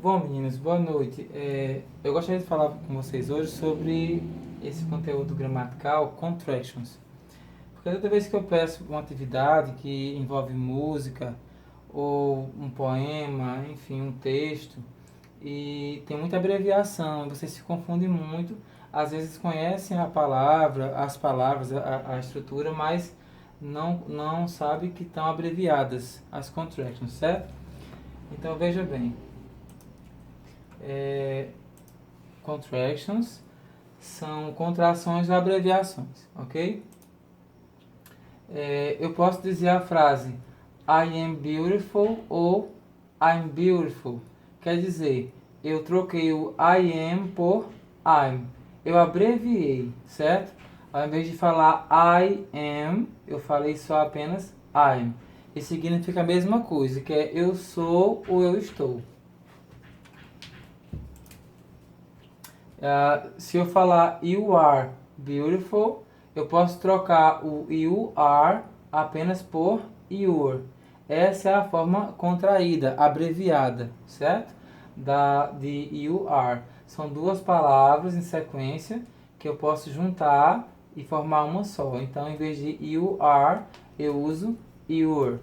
Bom, meninos, boa noite. Eu gostaria de falar com vocês hoje sobre esse conteúdo gramatical, contractions. Porque toda vez que eu peço uma atividade que envolve música, ou um poema, enfim, um texto, e tem muita abreviação, vocês se confundem muito, às vezes conhecem a palavra, as palavras, a estrutura, mas não sabem que estão abreviadas as contractions, certo? Então veja bem. Contractions são contrações ou abreviações, ok? Eu posso dizer a frase I am beautiful ou I'm beautiful. Quer dizer, eu troquei o I am por I'm. Eu abreviei, certo? Ao invés de falar I am, eu falei só apenas I'm. E significa a mesma coisa, que é eu sou ou eu estou. Se eu falar you are beautiful, eu posso trocar o you are apenas por your. Essa é a forma contraída, abreviada, certo? De you are. São duas palavras em sequência que eu posso juntar e formar uma só. Então, em vez de you are, eu uso your.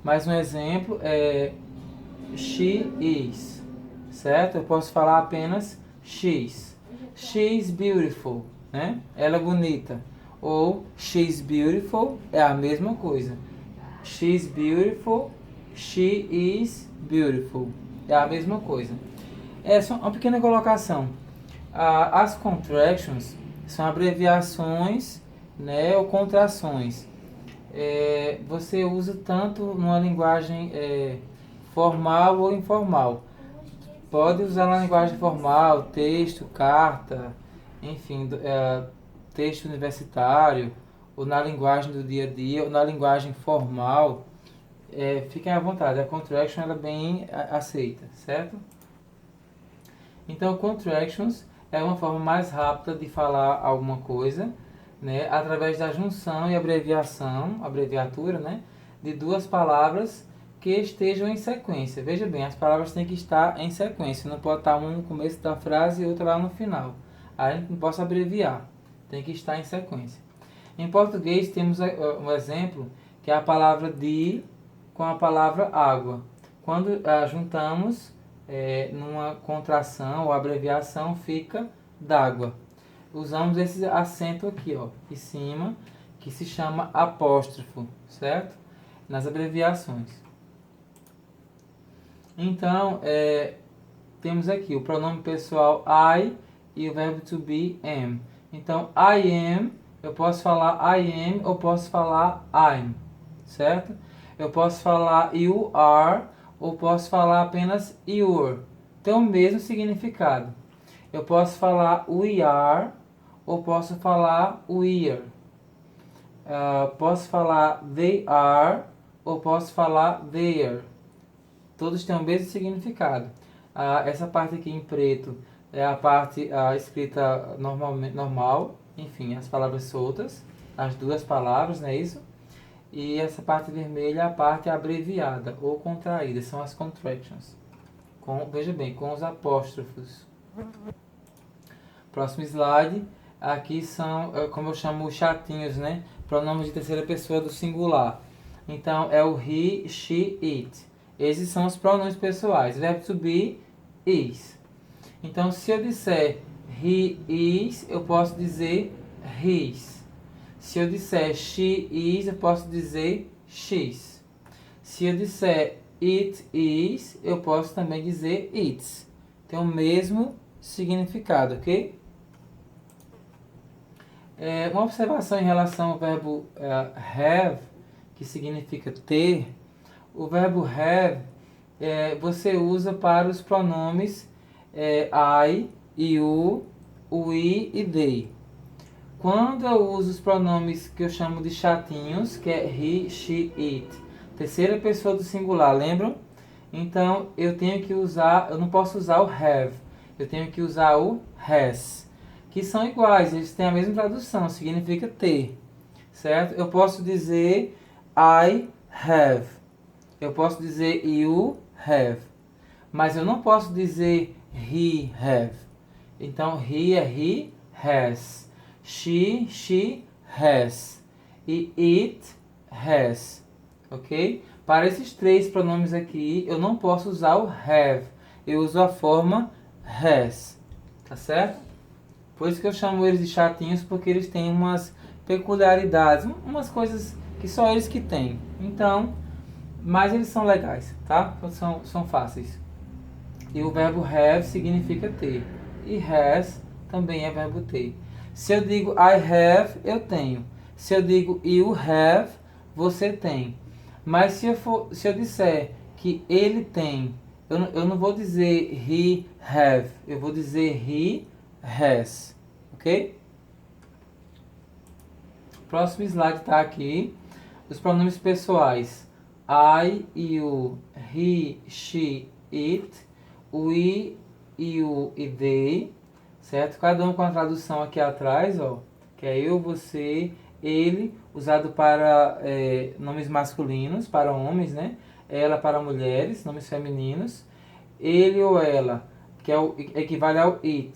Mais um exemplo é she is, certo? Eu posso falar apenas she's. She's beautiful, né? Ela é bonita. Ou she's beautiful é a mesma coisa. She's beautiful, she is beautiful. É a mesma coisa. É só uma pequena colocação. As contractions são abreviações, né, ou contrações. Você usa tanto numa linguagem formal ou informal. Pode usar na linguagem formal, texto, carta, enfim, texto universitário, ou na linguagem do dia a dia, ou na linguagem formal. Fiquem à vontade, a contraction ela é bem aceita, certo? Então, contractions é uma forma mais rápida de falar alguma coisa, né, através da junção e abreviatura, né, de duas palavras que estejam em sequência. Veja bem, as palavras têm que estar em sequência, não pode estar um no começo da frase e outro lá no final. Aí a gente não pode abreviar, tem que estar em sequência. Em português temos um exemplo que é a palavra de com a palavra água. Quando juntamos numa contração ou abreviação, fica d'água. Usamos esse acento aqui, ó, em cima, que se chama apóstrofo, certo? Nas abreviações. Então, temos aqui o pronome pessoal I e o verbo to be am. Então, I am, eu posso falar I am ou posso falar I'm, certo? Eu posso falar you are ou posso falar apenas your. Tem o mesmo significado. Eu posso falar we are ou posso falar we're. Posso falar they are ou posso falar they're. Todos têm o mesmo significado. Essa parte aqui em preto é a parte escrita normal, enfim, as palavras soltas, as duas palavras, não é isso? E essa parte vermelha é a parte abreviada ou contraída, são as contractions. Veja bem, com os apóstrofos. Próximo slide. Aqui são, como eu chamo, os chatinhos, né? Pronomes de terceira pessoa do singular. Então, é o he, she, it. Esses são os pronomes pessoais. Verbo to be, is. Então, se eu disser he is, eu posso dizer his. Se eu disser she is, eu posso dizer she's. Se eu disser it is, eu posso também dizer it's. Tem o mesmo significado, ok? Uma observação em relação ao verbo have, que significa ter. O verbo have você usa para os pronomes I, you, we e they. Quando eu uso os pronomes que eu chamo de chatinhos, que é he, she, it, terceira pessoa do singular, lembram? Então eu não posso usar o have, eu tenho que usar o has, que são iguais, eles têm a mesma tradução, significa ter, certo? Eu posso dizer I have, eu posso dizer you have. Mas eu não posso dizer he have. Então, he has. She has. E it has. Ok? Para esses três pronomes aqui, eu não posso usar o have. Eu uso a forma has. Tá certo? Por isso que eu chamo eles de chatinhos, porque eles têm umas peculiaridades, umas coisas que só eles que têm. Então, mas eles são legais, tá? São fáceis. E o verbo have significa ter. E has também é verbo ter. Se eu digo I have, eu tenho. Se eu digo you have, você tem. Mas se eu disser que ele tem, eu não vou dizer he have, eu vou dizer he has. Ok? Próximo slide está aqui. Os pronomes pessoais. I, you, he, she, it. We, you e they. Certo? Cada um com a tradução aqui atrás, ó. Que é eu, você, ele, usado para nomes masculinos, para homens, né? Ela para mulheres, nomes femininos. Ele ou ela, que equivale ao it,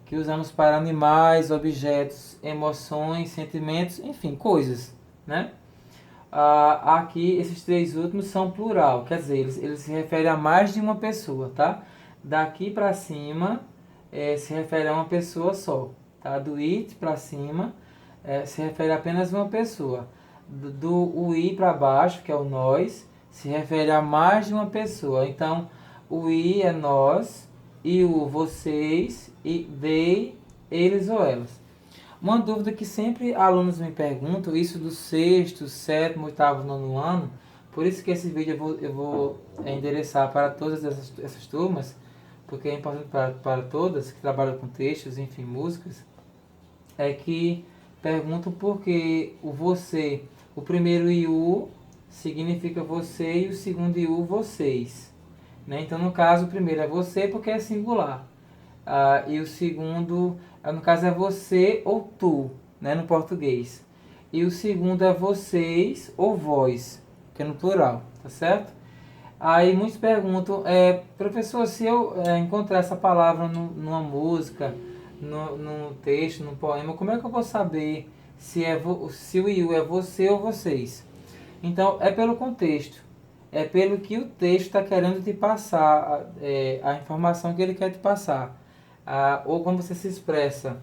que usamos para animais, objetos, emoções, sentimentos, enfim, coisas, né? Aqui, esses três últimos são plural, quer dizer, eles se referem a mais de uma pessoa, tá? Daqui para cima, se refere a uma pessoa só, tá? Do it para cima, se refere a apenas uma pessoa. Do we para baixo, que é o nós, se refere a mais de uma pessoa. Então, o we é nós, e o vocês, e they, eles ou elas. Uma dúvida que sempre alunos me perguntam, isso do sexto, sétimo, oitavo, nono ano, por isso que esse vídeo eu vou endereçar para todas essas turmas, porque é importante para todas que trabalham com textos, enfim, músicas, é que perguntam por que o você, o primeiro you significa você e o segundo you, vocês. Né? Então, no caso, o primeiro é você porque é singular. E o segundo, no caso, é você ou tu, né, no português. E o segundo é vocês ou vós, que é no plural, tá certo? Aí muitos perguntam, professor, se eu encontrar essa palavra numa música, num texto, num poema, como é que eu vou saber se o you é você ou vocês? Então, é pelo contexto. É pelo que o texto está querendo te passar, a informação que ele quer te passar. Ou como você se expressa.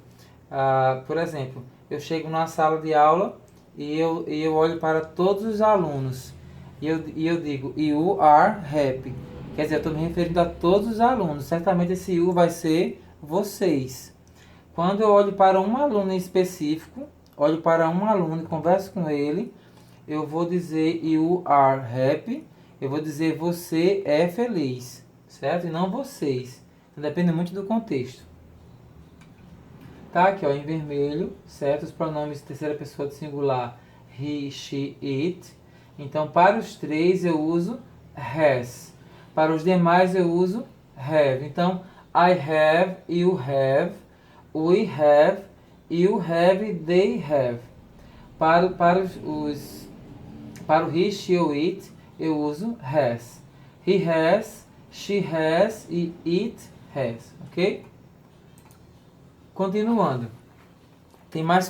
Por exemplo, eu chego numa sala de aula e eu olho para todos os alunos e eu digo, you are happy. Quer dizer, eu estou me referindo a todos os alunos. Certamente esse you vai ser vocês. Quando eu olho para um aluno em específico, olho para um aluno e converso com ele, eu vou dizer you are happy. Eu vou dizer você é feliz, certo? E não vocês. Então, depende muito do contexto. Tá aqui, ó, em vermelho, certo? Os pronomes de terceira pessoa de singular, he, she, it. Então, para os três eu uso has. Para os demais eu uso have. Então, I have, you have, we have, you have, they have. Para o he, she ou it, eu uso has. He has, she has e it has, ok? Continuando. Tem mais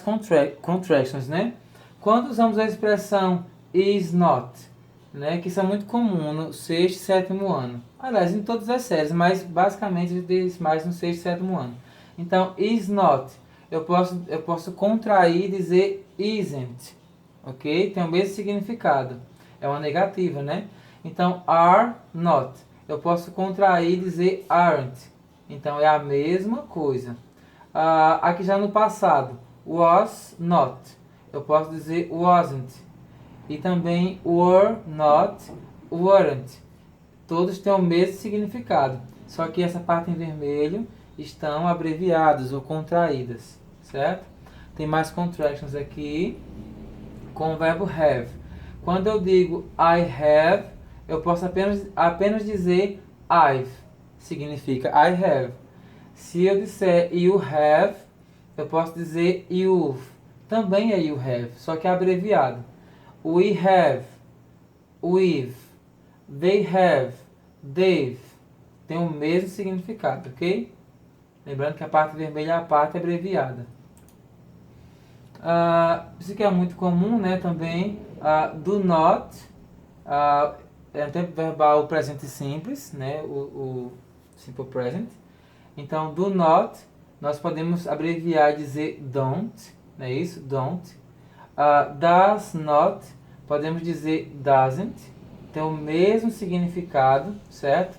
contractions, né? Quando usamos a expressão is not, né? Que são muito comuns no sexto e sétimo ano. Aliás, em todas as séries, mas basicamente diz mais no sexto e sétimo ano. Então, is not, eu posso contrair e dizer isn't, ok? Tem o mesmo significado. É uma negativa, né? Então, are not. Eu posso contrair e dizer aren't. Então, é a mesma coisa. Aqui já no passado, was not. Eu posso dizer wasn't. E também were not, weren't. Todos têm o mesmo significado. Só que essa parte em vermelho estão abreviadas ou contraídas. Certo? Tem mais contractions aqui com o verbo have. Quando eu digo I have, eu posso apenas dizer I've. Significa I have. Se eu disser you have, eu posso dizer you've. Também é you have, só que é abreviado. We have, we've, They have, they've, tem o mesmo significado, ok? Lembrando que a parte vermelha é a parte abreviada. Isso aqui é muito comum, né, também. Do not, é um tempo verbal presente simples, né, o simple present. Então, do not, nós podemos abreviar e dizer don't, não é isso? Don't. Does not, podemos dizer doesn't, tem o mesmo significado, certo?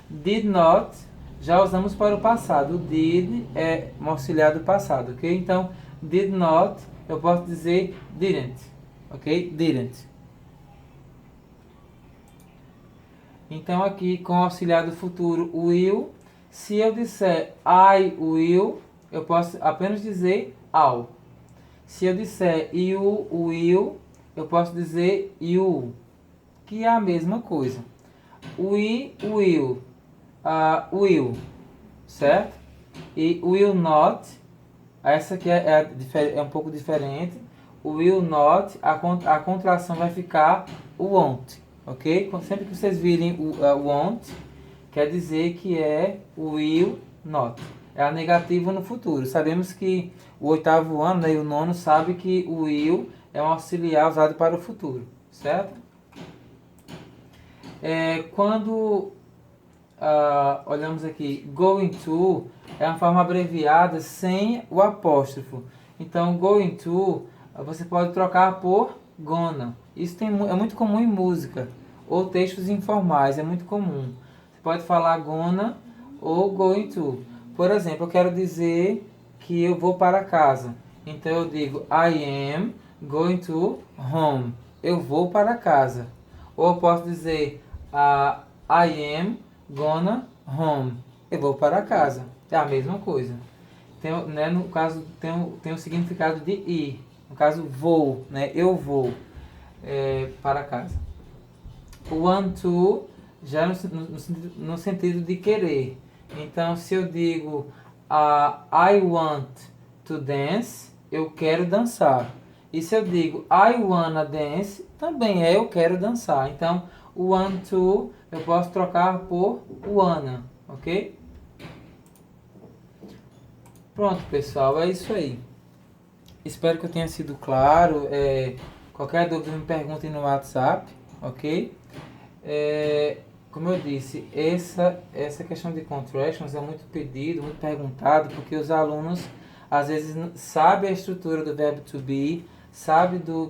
Did not, já usamos para o passado. O did é um auxiliar do passado, ok? Então, did not, eu posso dizer didn't, ok? Didn't. Então, aqui com o auxiliar do futuro, will, se eu disser I will, eu posso apenas dizer I'll. Se eu disser you will, eu posso dizer you, que é a mesma coisa. We will, will, certo? E will not, essa aqui é um pouco diferente. O will not, a contração vai ficar won't, ok? Sempre que vocês virem o won't, quer dizer que é will not. É a negativa no futuro. Sabemos que o 8º ano, né, e o 9º sabe que o will é um auxiliar usado para o futuro, certo? Quando olhamos aqui, going to é uma forma abreviada sem o apóstrofo. Então, going to você pode trocar por gonna. Isso é muito comum em música ou textos informais, é muito comum. Você pode falar gonna ou going to. Por exemplo, eu quero dizer que eu vou para casa. Então eu digo I am going to home. Eu vou para casa. Ou eu posso dizer I am gonna home. Eu vou para casa. É a mesma coisa. Né, no caso, tem o significado de ir. No caso, vou. Né, eu vou para casa. O want to já no sentido de querer. Então, se eu digo I want to dance, eu quero dançar. E se eu digo I wanna dance, também é eu quero dançar. Então, o want to eu posso trocar por wanna, ok? Pronto, pessoal, é isso aí. Espero que eu tenha sido claro. Qualquer dúvida me perguntem no WhatsApp, ok? Como eu disse, essa questão de contractions é muito pedido, muito perguntado, porque os alunos às vezes sabem a estrutura do verbo to be, sabem do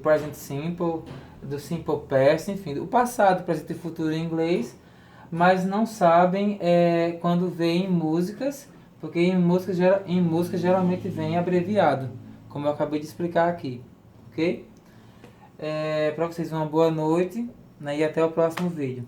present simple, do simple past, enfim, do passado, presente e futuro em inglês, mas não sabem quando vem em músicas, porque em música geralmente vem abreviado, como eu acabei de explicar aqui, ok? Para vocês uma boa noite, né, e até o próximo vídeo.